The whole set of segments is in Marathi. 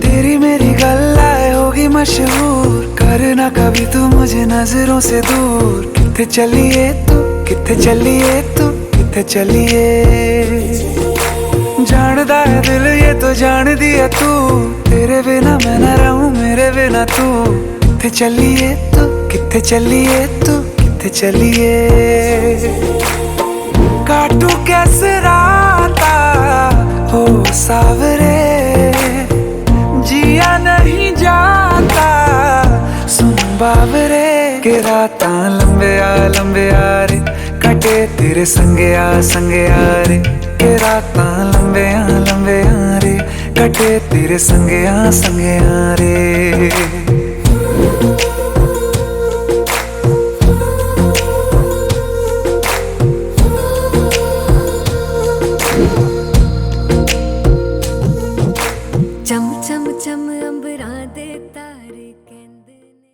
तेरी मेरी गल्लाए होगी मशहूर, करना कभी तू मुझे नजरों से दूर। किथे चलिए तू, किथे चलिए तू, किथे चलिए। जानदा है दिल ये तो जान दिया तू, तेरे बिना मैं न रहूं मेरे बिना तू। किथे चलिए तू, किथे चलिए तू, किथे चलिए। काटू कैसे राता हो सावरे, जिया नहीं जाता सुन बाबरे। के राता लंबे आ रे, कटे तेरे संगे आ रे। के राता लंबे आ रे, कटे तेरे संगे आ रे। चम चम चम अंबरा दे तारे कहंदे ने।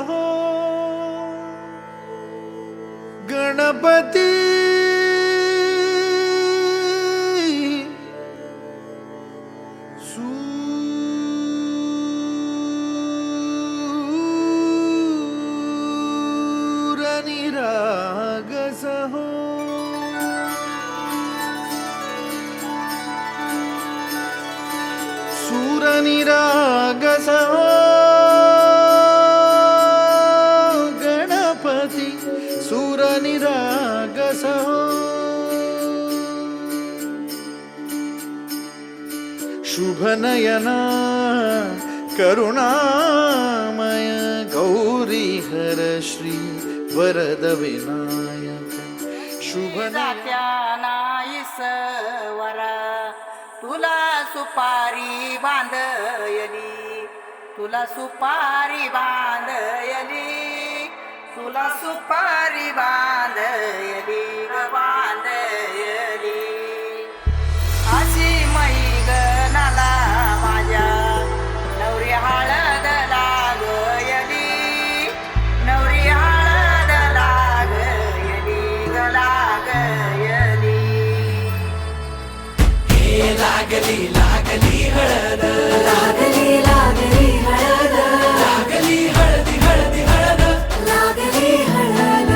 हो गणपती सूरनिरागस हो सूरनिरागस हो सूरनिरागस हो। शुभनयना करुणामय गौरी हर श्री वरद विनायक शुभनयना ईश्वरा तुला सुपारी बांधयली, तुला सुपारी बांधयली, तुला सुपारी बांधयली बांधयली। अशी मैगनाला माझ्या नवरी हळद लागयली, नवरी हळद लागयली लागयली। हे लागली लागली हळद, लागली लागली हळद, लागली हळदी हळदी हळद, लागली हळद,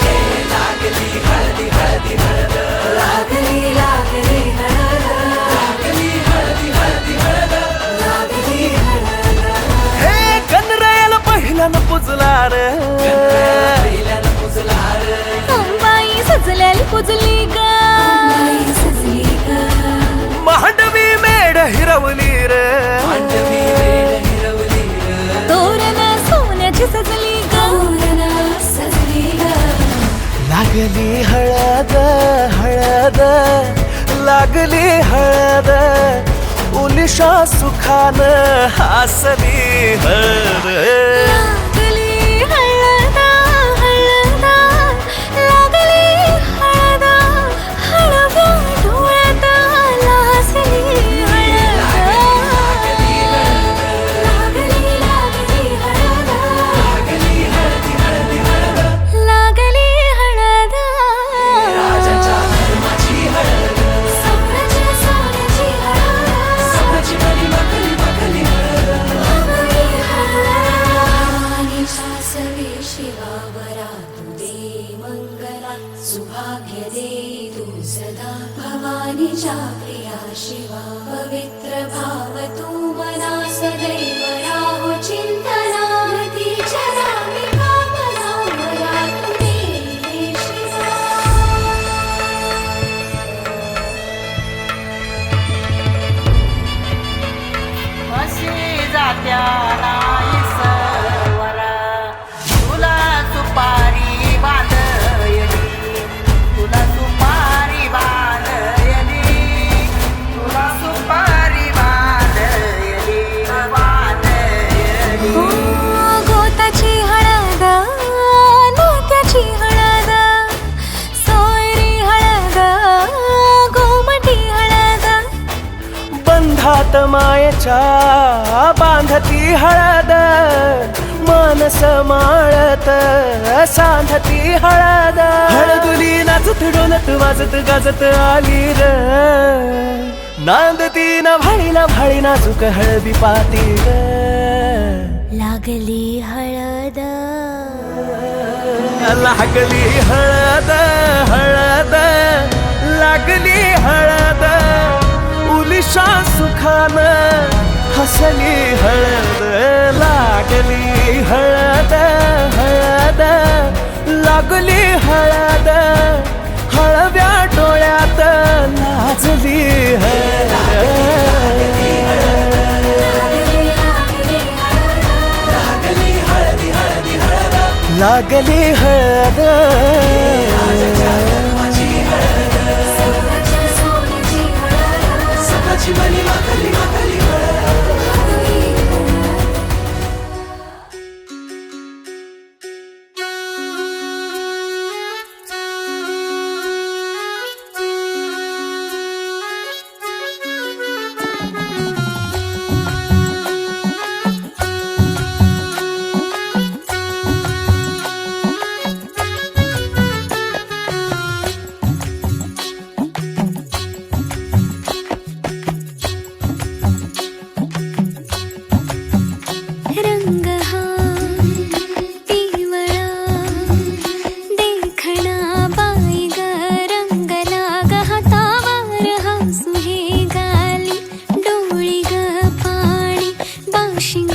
हे लागली हळदी हळदी हळद, लागली लागली हळद, लागली हळदी हळदी हळद, लागली हळद। हे गणरायाला पहिल्यानं पुजला रे, पहिल्यानं पुजला रे, अंबाई सजलेली पुजली ग, अंबाई सजली ग, मांडवी मेढ हिरवली रे, मांडवी वेळ हिरवली रे, तोरण सोन्याची सजली ग, तोरण सजली ग। लागली हळद हळद, लागली हळद, उलिशा सुखान हासली हळद। लागली हळद हळद, लागली हळद, हळव्या डोळ्यात लाजली हळद, लागली लागली हळद, लागली हळदी हळदी हळद, लागली हळद। राजाच्या धर्माची हळद, सोन्याची सोन्याची हळद, सोन्याची मणी मखली मखली हळद, लागली हळद। सासवे शिवावरा तू दे मंगला, सुभाग्य दे तू सदा भवानीच्या प्रिया शिवा पवित्र भाव तू मना सदैव राहो चिंतना मती चरामी भावना मला तू दे शिवा अशी जात्या नाही सवरा तुला सुपारी बांधयली तुला सुपारी बांधयली तुला सुपारी बांधयली बांधयली गोताची हळद नात्याची हळद सोयरी हळद गोमटी हळद बंधात मायेच्या बांधती हळद मानस माळत सांधती हळद हळदुली नाचत डोलत वाजत गाजत आली र नांदती ना भाळी नाजूक हळदी पाती र लागली हळद लागली हळद हळद लागली हळद उलिशा सुखान हसली हळद लागली हळद हळद लागली हळद हळव्या डोळ्यात लाजली हळद लागली हळद सकाळची बनी लागली लागली रंग हा पिवळा देखणा बाई ग रंग लाग हातावर हसू हे गाली डोळी ग पाणी बाशिंग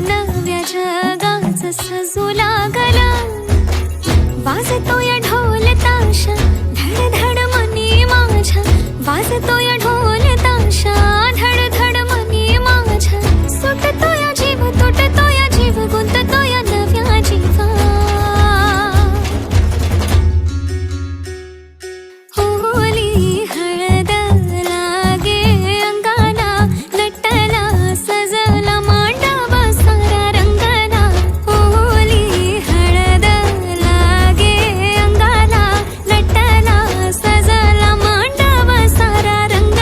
नव्या जगाच सजू लागला वाजतो या ढोल ताशा धड धड मनी माझ्या वाजतो या ढोल ताशा धड धड मनी माझ्या सुटतो या जीव तुटतो या जीव गुंततो या नव्या जीवा होली हळद लागे अंगाला नटला सजला मांडवा सारा रंगला होली हळद लागे अंगाला नटला सजला मांडवा सारा रंगला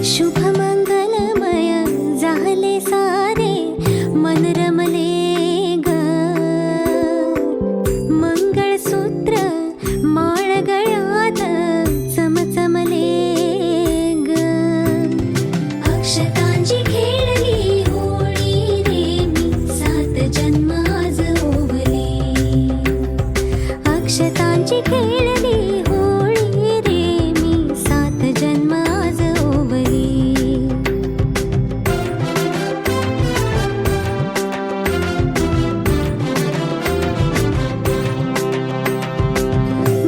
शुभ मंगलमय झाले सारे मन रमले ग मंगळसूत्र माळ गळ्यात चमचमले ग अक्षतांची खेळली होळी रे मी 7 जन्म आज ओवले अक्षतांची खेळली होळी रे मी 7 जन्म आज ओवले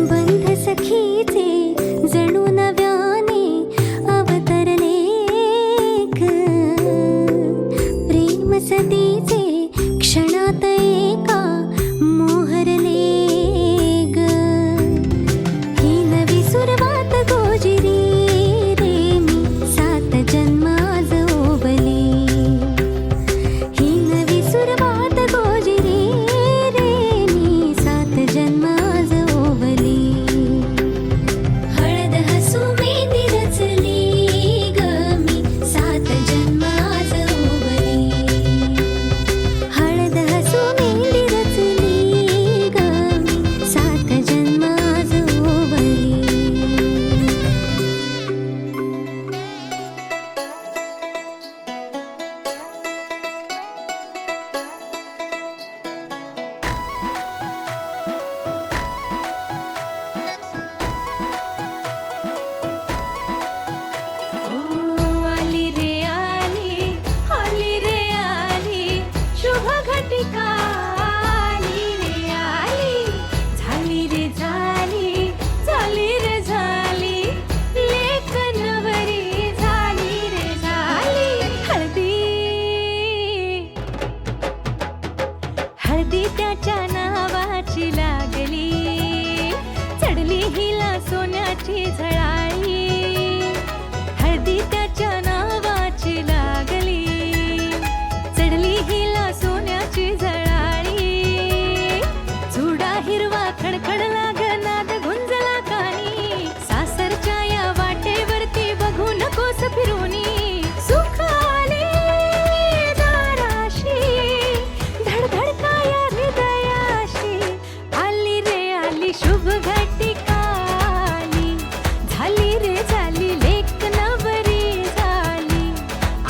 बंध सखीचे जणू नव्याने अवतरले ग प्रेम सतीचे क्षणात एका मोहरले ग ही नवी सुरवात गोजिरी रे मी 7 जन्म आज ओवले ही नवी सुरवात गोजिरी रे मी 7 जन्म आज ओवले हळद हसू मेहंदी रचली ग मी 7 जन्म आज ओवले हळद हसू मेहंदी रचली ग मी 7 जन्म आज ओवले आली रे आली आली रे आली शुभ घटिका आली रे आली झाली रे झाली झाली रे झाली लेक नवरी झाली रे झाली हळदी हळदी त्याच्या नावाची लागली चढली हिला सोन्याची झळाळी हळदी त्याच्या नावाची लागली चढली हिला सोन्याची झळाळी चुडा हिरवा खडखडला गनाद गुंजला कानी सासरच्या या वाटेवरती बघू नकोस फिरूनी सुख आले दाराशी धडधडकाया हृदयाशी आली रे आली शुभ घटिका आली झाली रे झाली लेक नवरी झाली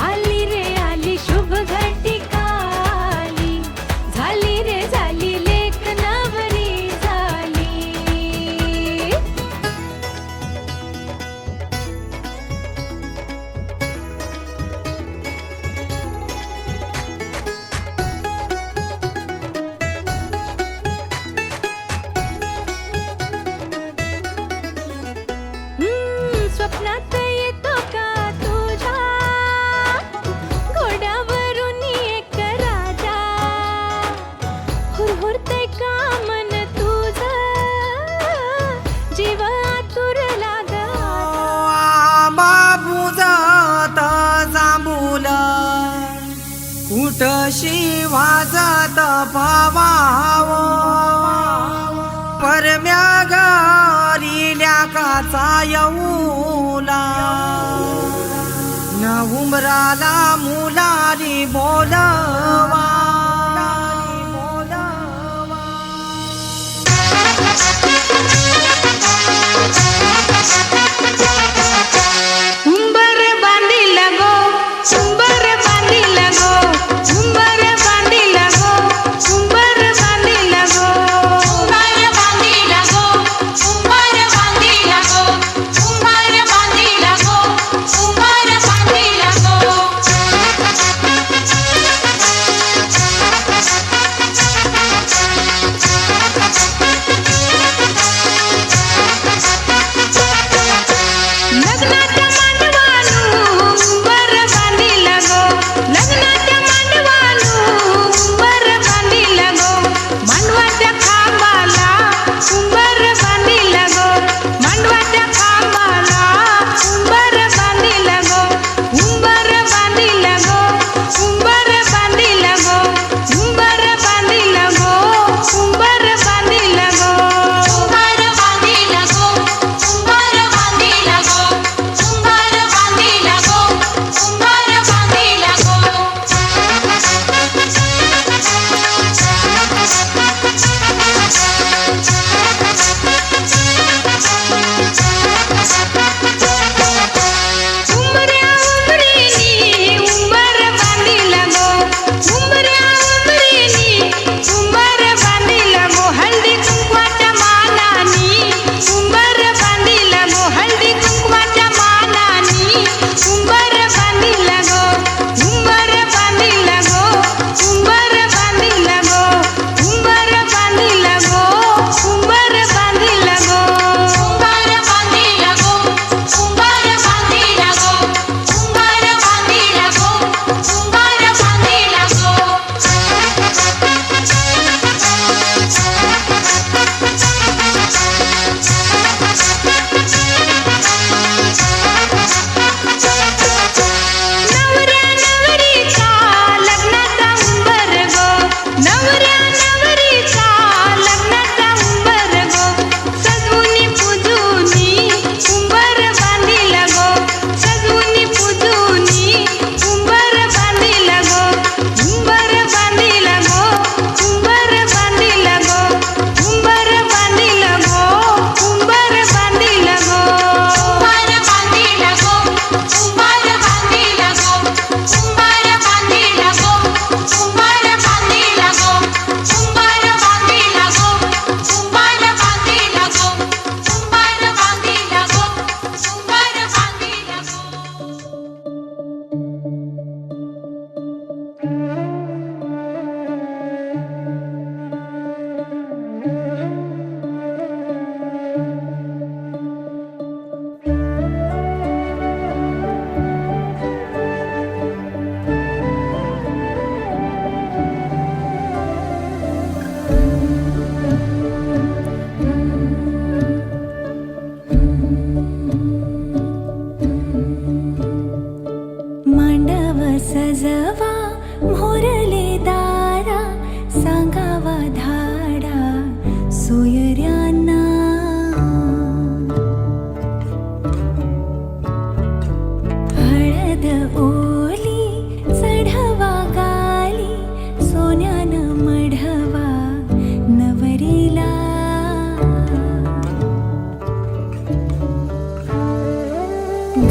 आली रे आली शुभ घटिका आली झाली रे झाली लेक नवरी झाली स्वप्नात येतो का तुझ्या घोड्यावरून एक राजा हुरहुरतय का मन तुझं जीव आतुरला ग बाबूजात जांभूल उठशी वाजत भावाव परम्या घरील्या काचा येऊला न उमराला मुलारी बोलवा उंबर बांधिल गो उंबर बांधिल गो उंबर बांधिल गो उंबर बांधिल गो उंबर बांधिल गो उंबर बांधिल गो उंबर बांधिल गो उंबर बांधिल गो सजवा मोरले दारा सांगावा धाडा सोयऱ्यांना हळद ओली चढवा गाली सोन्यानं मढवा नवरीला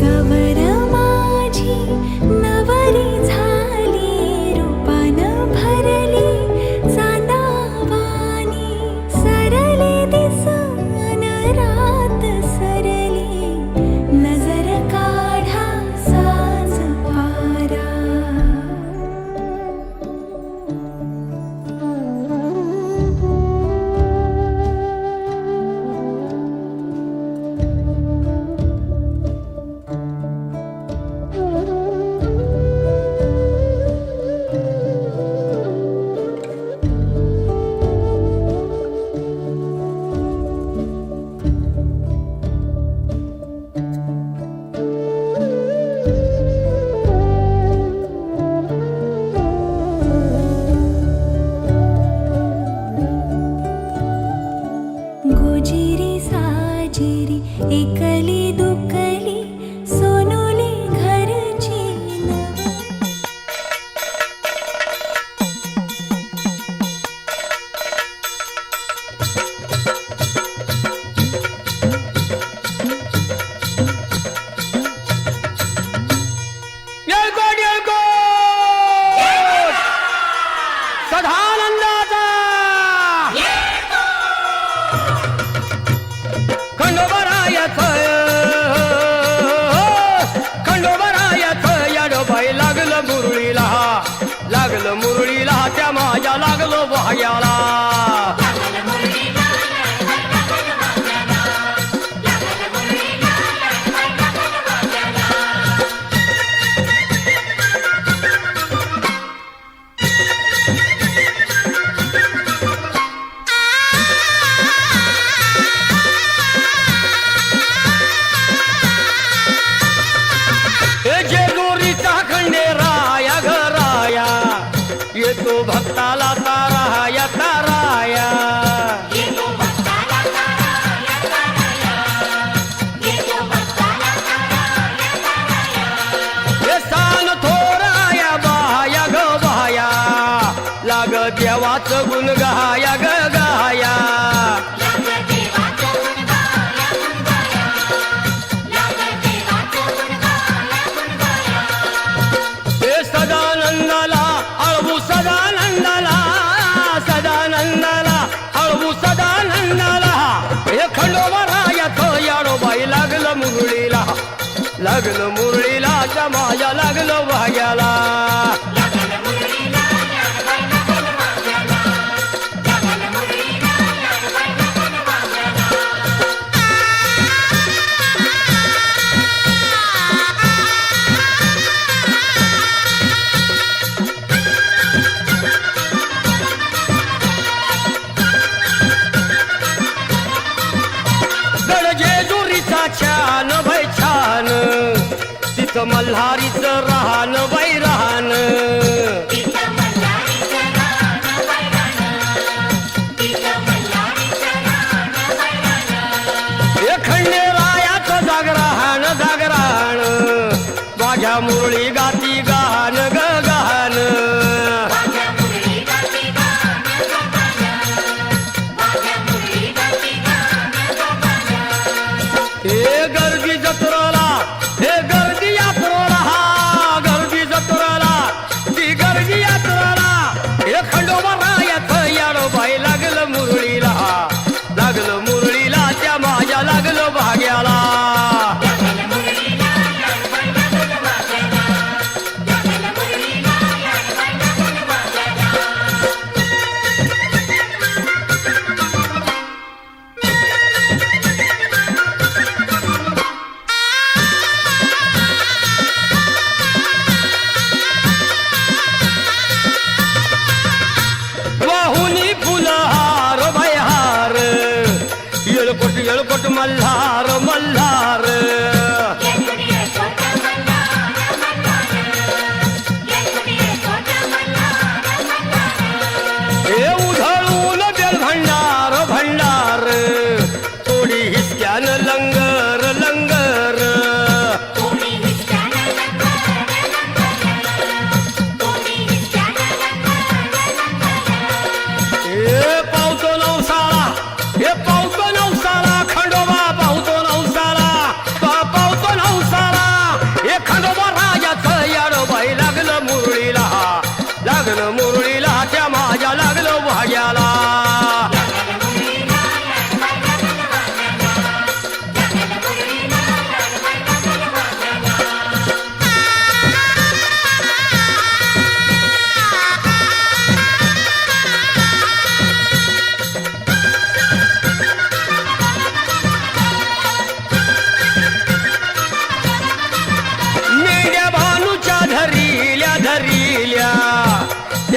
गवर माझी नवरी झाली रूपानं भरली चांदावानी सरली दिसन रात सरली नजर काढा साज पारा गोजिरी साजिरी एकली दुकली सोनुली घरची नव येळकोट येळकोट सदानंदाचा खंडोबरायाच याडोबाई लागलं मुरळीला त्या माझ्या लागलो भाग्याला जेजुरीचा खंडेराया घराया येतो भक्ताला ताराया ताराया हे सान थोराया बाया ग बाया लाग देवाचं गुण गाया ग गाया सदानंदाला अळवू सदानंदाला अळवू सदानंदाला हे खंडोबरायाच याडोबाई लागलं मुरळीला जमाया लागलं भाग्याला छान बाई छान तिथं मल्हारीचं राहन बाई राहन हे खंडेरायाचं जागराहण माझ्या मुरळी गाती गान ग गान हे गर्दी जत्रेला हे गर्दी यात्रेला गर्दी जत्रेला ती गर्दी यात्रेला हे खंडोबरायाचं याडोबाई लागलं मुरळीला त्या माझ्या लागलं भाग्याला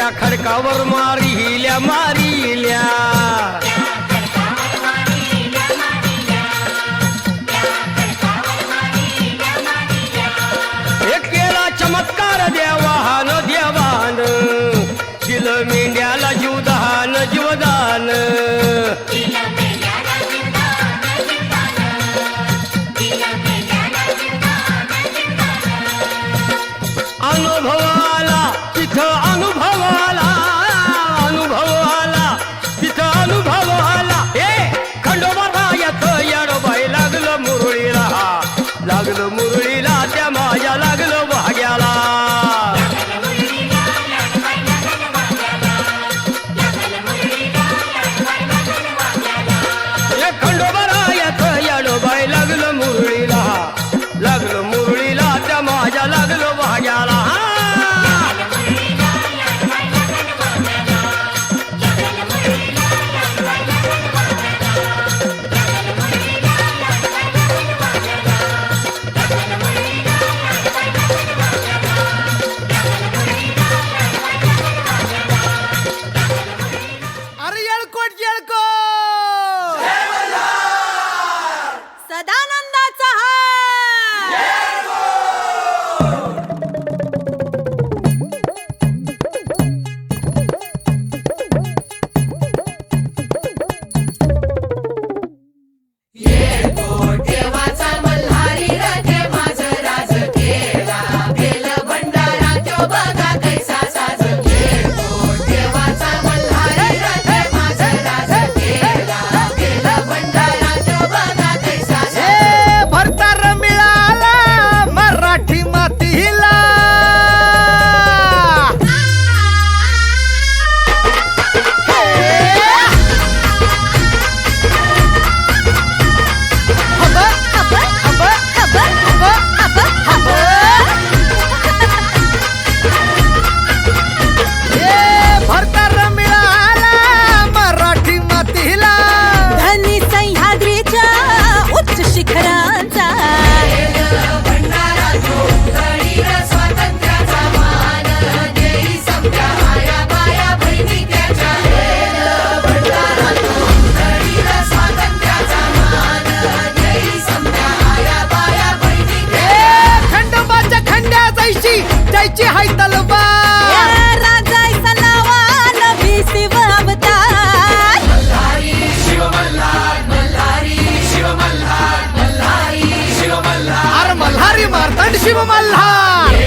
त्या खडकावर मारिल्या मारिल्या एक केला चमत्कार देवान देवान दिलं मेंढ्याला जीवदान जीवदान अनुभवाला तिथं अनुभवाला अनुभवाला तिथं अनुभवाला हे खंडोबा येतं येडोबाई लागलं मुरळीला त्या माझ्या लागलं भाग्याला हे खंडोबा येतं येडोबाई लागलं मुरळीला त्या माझ्या लागलं भाग्याला अरे येळकोट येळकोट सदानंदाचा हार देवाचा मल्हारी रथे माझं राज केला बेल भंडारा त्यो बघा कैसा साज देवाचा मल्हारी रथे माझं राज केला बेल भंडारा त्यो बघा कैसा साज भरतार मिळाला मराठी मातीला भरतार मिळाला मराठी मातीला धनी सह्याद्रीच्या उच्च शिखरांचा भंडारा तो उधळील स्वातंत्र्याचा मान देई समजा आया बाया बहिणी त्याच्या भंडारा तो उधळील स्वातंत्र्याचा मान देई समजा आया बाया बहिणी खंडोबाच्या खंड्या जायची हाय तलवार या राजाचा नावान भिसिव अवतार मल्हारी शिव मल्हार मल्हारी शिव मल्हार मल्हारी शिव मल्हार अरे मल्हारी मार्तंड शिव मल्हार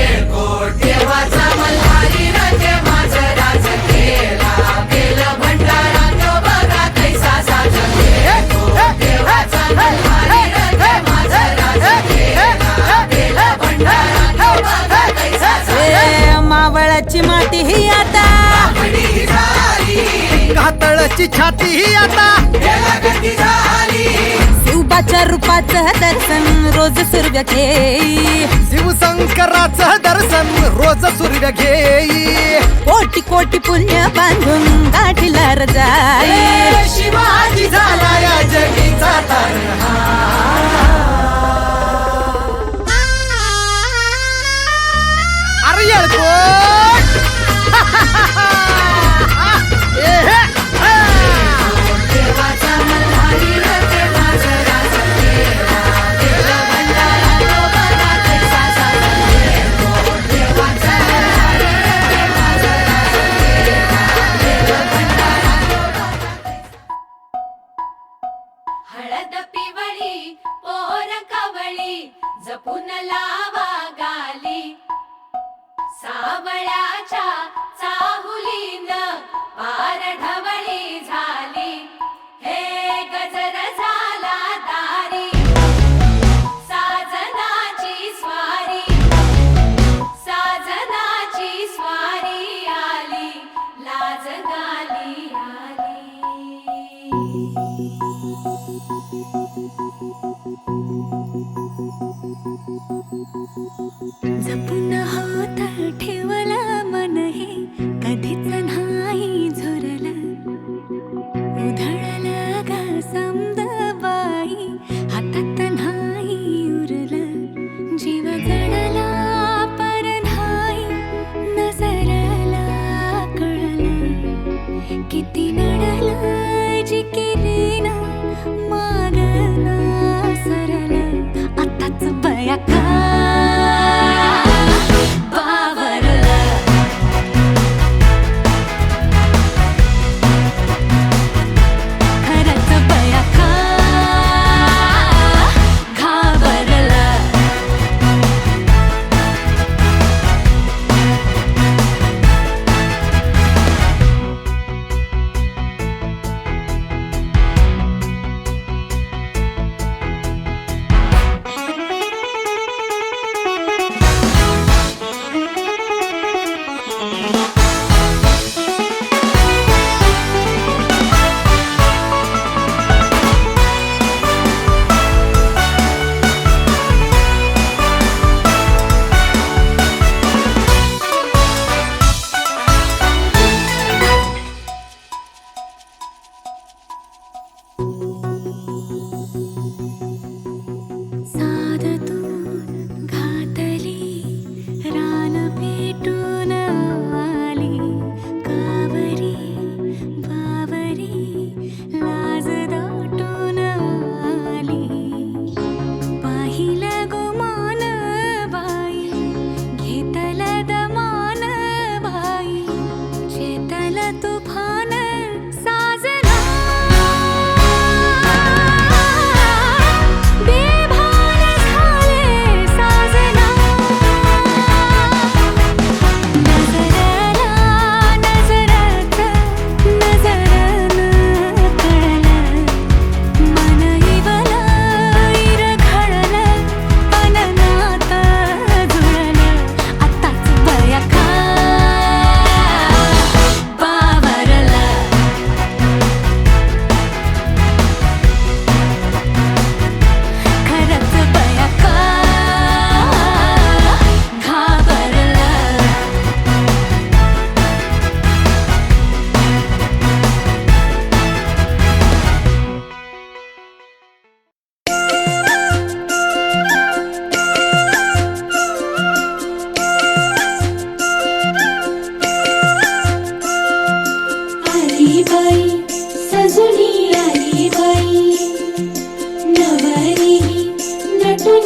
देवाचा मल्हारी रथे माझं राज केला बेल भंडारा तो बघा कैसा साज देवाचा मल्हारी रथे माझं राज केला बेल भंडारा तो बघा कैसा साज मावळाची माती ही आता आपली झाली घातळची छाती ही आता बेला गती झाली शिवबाच्या रूपाचं दर्शन रोज सूर्य घेई शिवशंकराचं दर्शन रोज सूर्य घेई कोटी कोटी पुण्य बांधून गाठीला जाई शिवाजी झाला या जगीचा अरे येळकोट देवाचा मल्हारी रथे माझं राज केला बेल भंडारा तो बघा कैसा साज देवाचा मल्हारी रथे माझं राज केला बेल भंडारा तो बघा हळद पिवळी पोर कवळी जपून लावा गाली सावळ्याच्या चाहुलीन पार ढवळी झाली हे गजर झाला दारी साजनाची स्वारी आली लाज गाली आली जपून होत ठेवला मन हे कधीच नाही झुरलं उधळलं गा समद बाई हातात नाही उरलं जीव जडला पर नाही नजरला कळ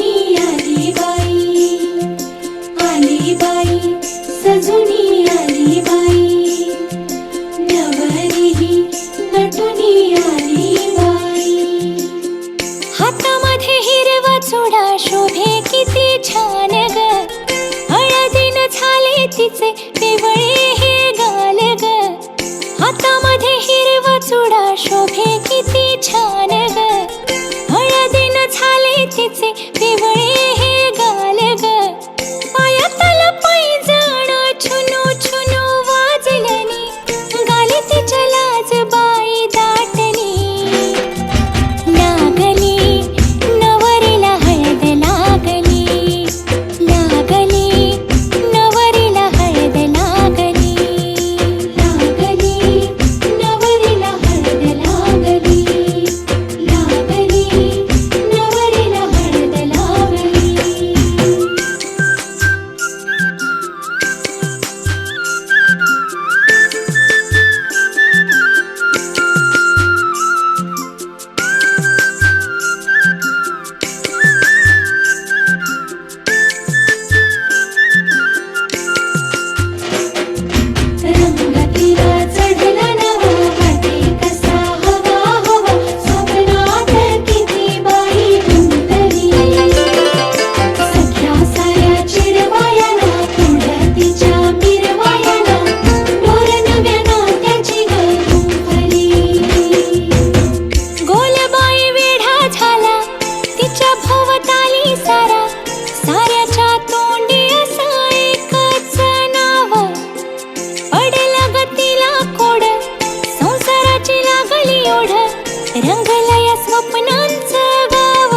आली बाई, आली बाई सजुनी आली बाई, नवरी नटुनी आली बाई. हातामध्ये हिरवा चुडा शोभे किती छान ग, हळदीनं झाले तिचे पिवळे हे गाल ग. हातामध्ये हिरवा चुडा शोभे किती छान ग, हळदीनं झाले तिचे पिवळे हे गाल ग. पायातलं पैंजण छुनू छुनू वाजलनी, गाली तिच्या लाज बाई दाटली. लागली नवरीला हळद लागली, लागली नवरीला हळद लागली, लागली नवरीला हळद लागली, लागली नवरीला हळद लागली. रंगतीला चढला नवा वाटे कसा हवा हवा, स्वप्नात किती बाई गुंतली. सख्या साऱ्या चिरवायाला पुढं तिच्या मिरवायाला, मोर नव्या नात्याची गुंफली. गोलबाई वेढा झाला तिच्या भोवताली सारा, साऱ्याच्या तोंडी असं एकच नाव. पडला गतीला कोड संसाराची लागली ओढ, रंगला या स्वप्नांचं गाव.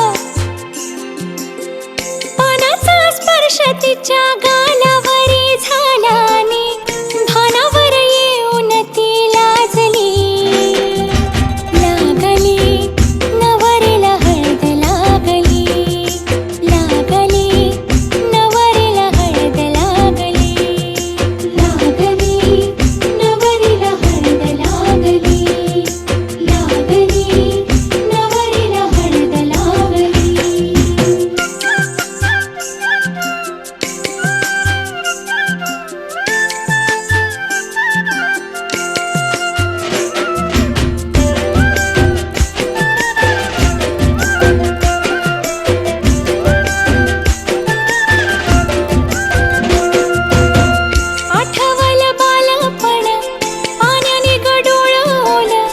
पानाचा स्पर्श तिच्या गालावरी झाला आणि भानावर येऊन ती लाजली. लागली नवरीला हळद लागली, लागली नवरीला हळद लागली, लागली नवरीला हळद लागली, लागली नवरीला हळद लागली. आठवलं बालपण पाण्याने गडोळवलं,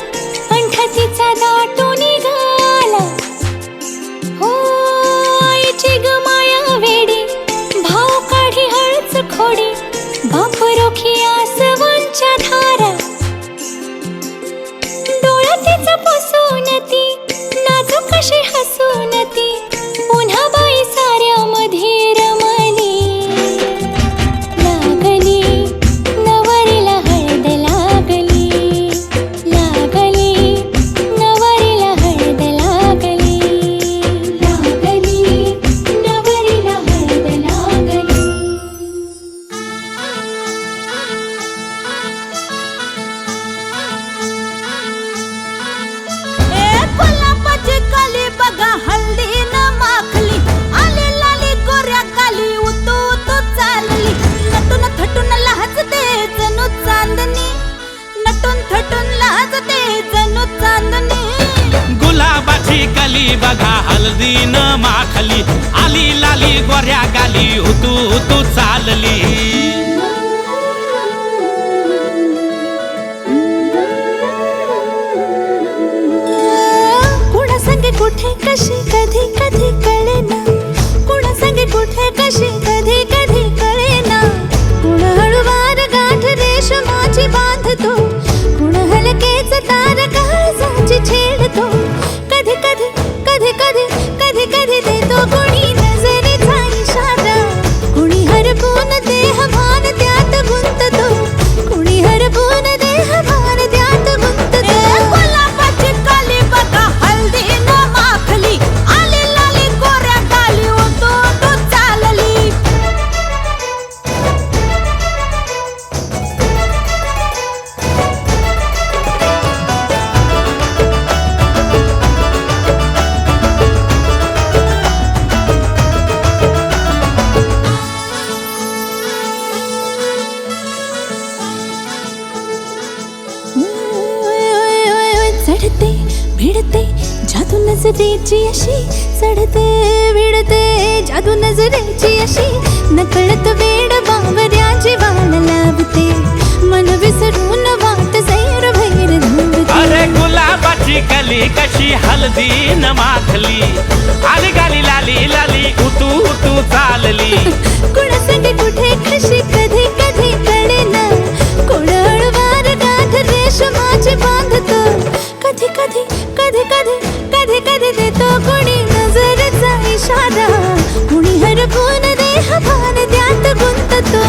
कंठ तिचा दाटून निघाला. हो आईची ग माया वेडी, भाव काढी हळच खोडी, बाप रोखी आसवांच्या धारा. डोळ्यात तिचं पुसून ती नाजूक कशी हसून ती, पुन्हा बाई साऱ्यामध्ये रमली. लागली नवरीला हळद लागली, लागली नवरीला हळद लागली, लागली नवरीला हळद लागली. गुलाबाची कली बघा हल्दीनं माखली, आली लाली गोऱ्या काली उतू उतू चालली. नटून थटून लाजते जणू चांदणी, नटून थटून लाजते जणू चांदणी. गुलाबाची कली बघा हळदीनं माखली, आली लाली गोऱ्या गाली हुतू हुतू चालली. कुणा संगे कुठे कशी कधी कधी कळेना, कुणा संगे कुठे कशी कधी कधी कळेना. कुण हळूवार गाठ रेशमाची बांधतो, कुण हलकेच तार काळजाची छेडतो. कधी कधी कधी कधी कधी कधी देतो कुणी नजरेचा इशारा, कुणी हरपून देह भान त्यात गुंततो, कुणी हरपून देह भान त्यात गुंततो. गुलाबाची कली बघा हल्दीनं माखली, आली लाली गोऱ्या गाली हसतीची अशी चढते विडते जादू नजरेची अशी नकळत वेड बावऱ्या जीवाला लावते मन विसरून वाट सैर भैर धावते अरे गुलाबाची कली कशी हलदी न माखली आली गाली लाली लाली उतू उतू चालली कुणासंगे कुठे कशी कधी कधी कळेना कोण हळवार गाठ रेशमाची बांधतो कधी कधी कधी कधी कधी कधी देतो कोणी नजरेचा इशारा कुणी हरपून देह भान त्यात गुंततो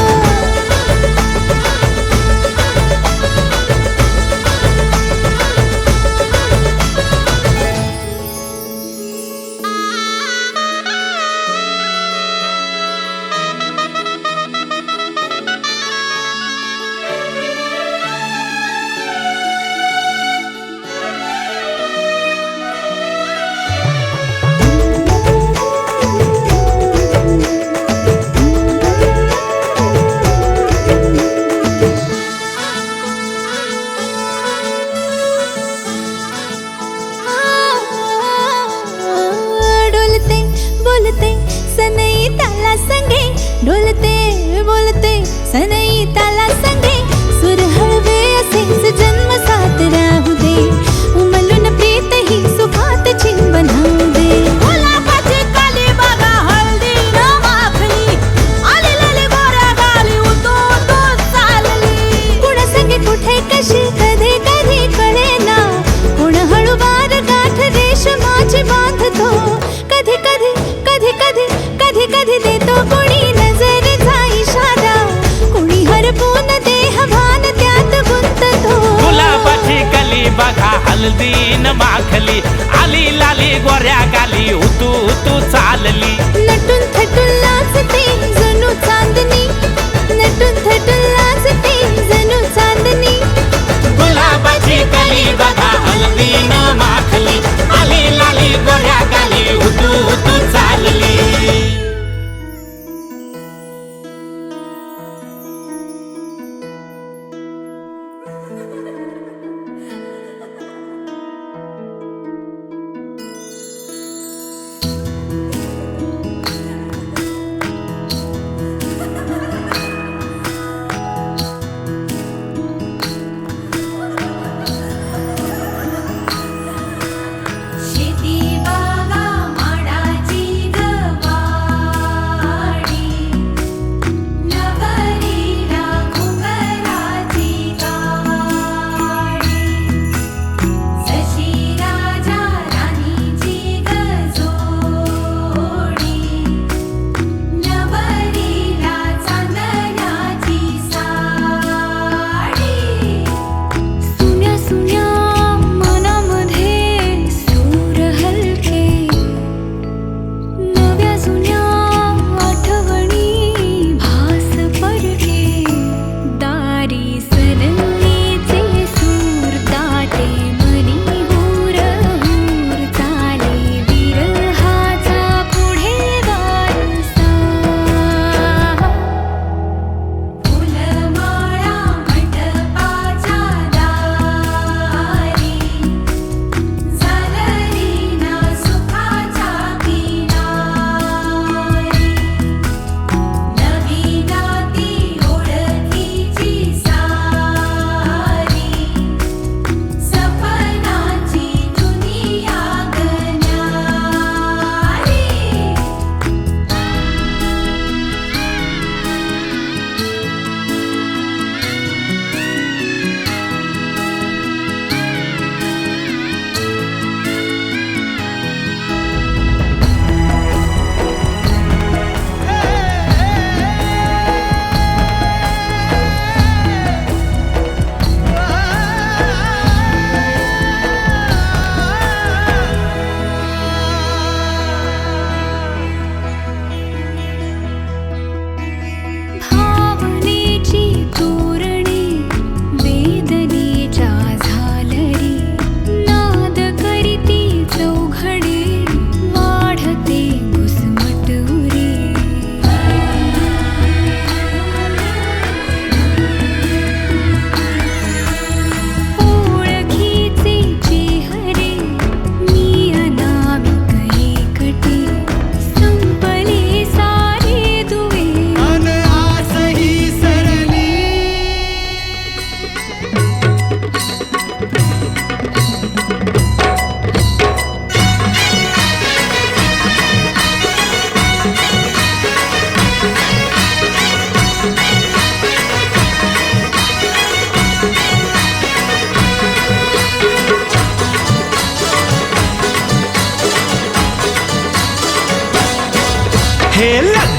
डोलते बोलते सनई ताला संगे डोलते बोलते सनई ताला संगे सुर हळवे असेच जन्म साथ राहू दे उमलून प्रीत ही सुखात चिंबन होऊ दे गुलाबाची काली बघा हळदी न माखली आली लाली गोऱ्या गाली उतू उतू चालली कुणा संगे कुठे कशी कधी कधी कळेना कोण हळूवार गाठ रेशमाची बांधतो कधी कधी कधी कधी कधी कधी देतो कोणी नजरेचा इशारा कोणी हरपून देह भान त्यात गुंततो गुलाबाची कली बघा हलदी न माखली आली लाली गोऱ्या गाली उतू उतू चालली नटून थटून लाजते जणू चांदणी नटून थटून लाजते जणू चांदणी गुलाबाची कली बघा हलदी न माखली आली लाली गोऱ्या गाली उतू उतू चालली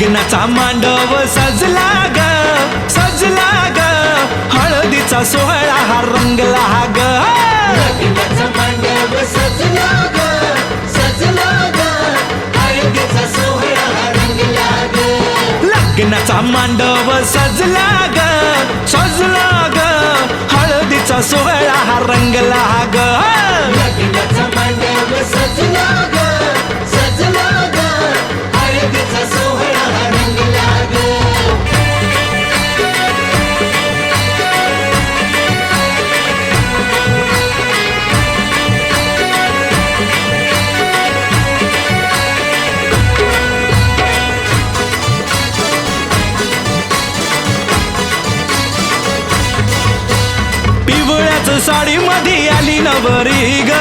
लग्नाचा मांडव सजला ग सजला ग हळदीचा सोहळा हा रंगला ग लग्नाचा मांडव सजला ग सजला ग हळदीचा सोहळा रंगला ग लग्नाचा मांडव सजला ग सजला ग हळदीचा सोहळा हा रंगला ग लग्नाचा मांडव सजला ग सजला ग हळदीचा सोहळा रंगला ग पिवळ्याच साडी मध्ये आली नवरी ग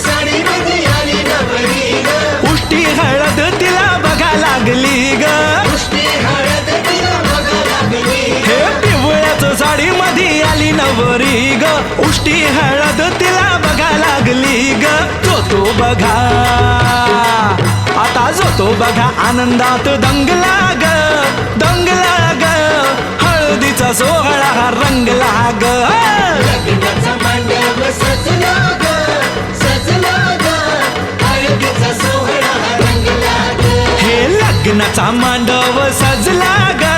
साडीमध्ये आली नवरी ग उष्टी हळद तिला बघा लागली ग पुष्टी हळद तिला बघा लागली हे पिवळ्याच साडी मध्ये आली नवरी ग उष्टी हळद तिला बघा लागली ग जो बघा आता जो बघा आनंदात दंगला ग दंगला ग हळदीचा सोहळा हा रंगला ग लग्नाचा मांडव सजला ग सजला ग हळदीचा सोहळा रंगला ग हे लग्नाचा मांडव सजला ग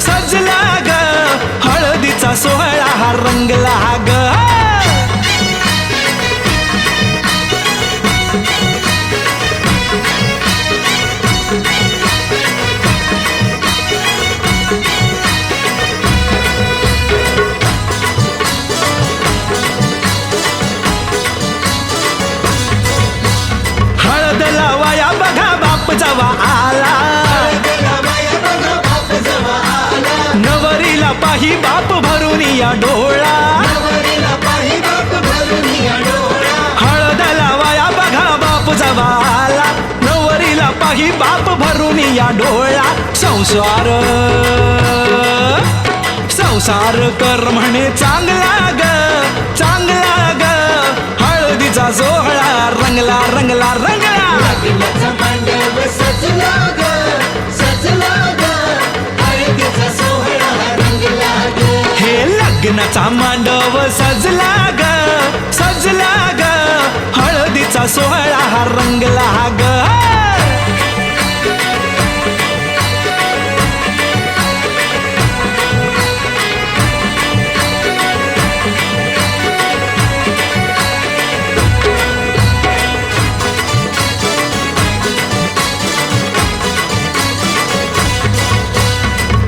सजला ग हळदीचा सोहळा हा रंगला ग हळद लावाया बघा बाप जवा आला बाप जवा आला नवरीला पाही बाप भरून या डोळा नवरीला पाही बाप भरून या डोळा हळद लावाया बघा बाप जवा आला नवरीला पाही बाप भरून या डोळा संसार संसार कर म्हणे चांगला ग चांगला ग हळदीचा सोहळा रंगला रंगला रंगला लग्नाचा मांडव सजला ग सजला ग हळदीचा सोहळा रंगला ग हे लग्नाचा मांडव सजला ग सजला ग हळदीचा सोहळा हा रंगला ग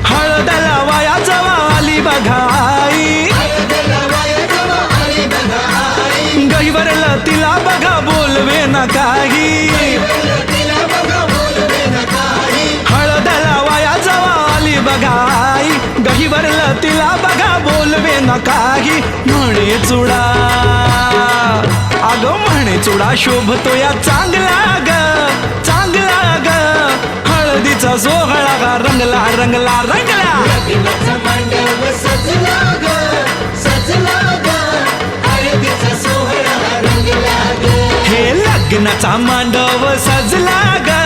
हळद लावाया जवा आली बघाई हळद लावाया जवा आली बघा आई गहिवरला तिला बघा बोलवे ना काही तिला बघा बोलवे न काही हळद लावाया जवा आली बघाई गहिवरला तिला बघा बोलवे ना काही म्हणे चुडा अगं म्हणे चुडा शोभतो या चांगला ग चांगला ग हळदीचा सोहळा गा रंगला रंगला रंगला लग्नाचा मांडव सजला ग सजला ग हळदीचा सोहळा रंगला ग हे लग्नाचा मांडव सजला ग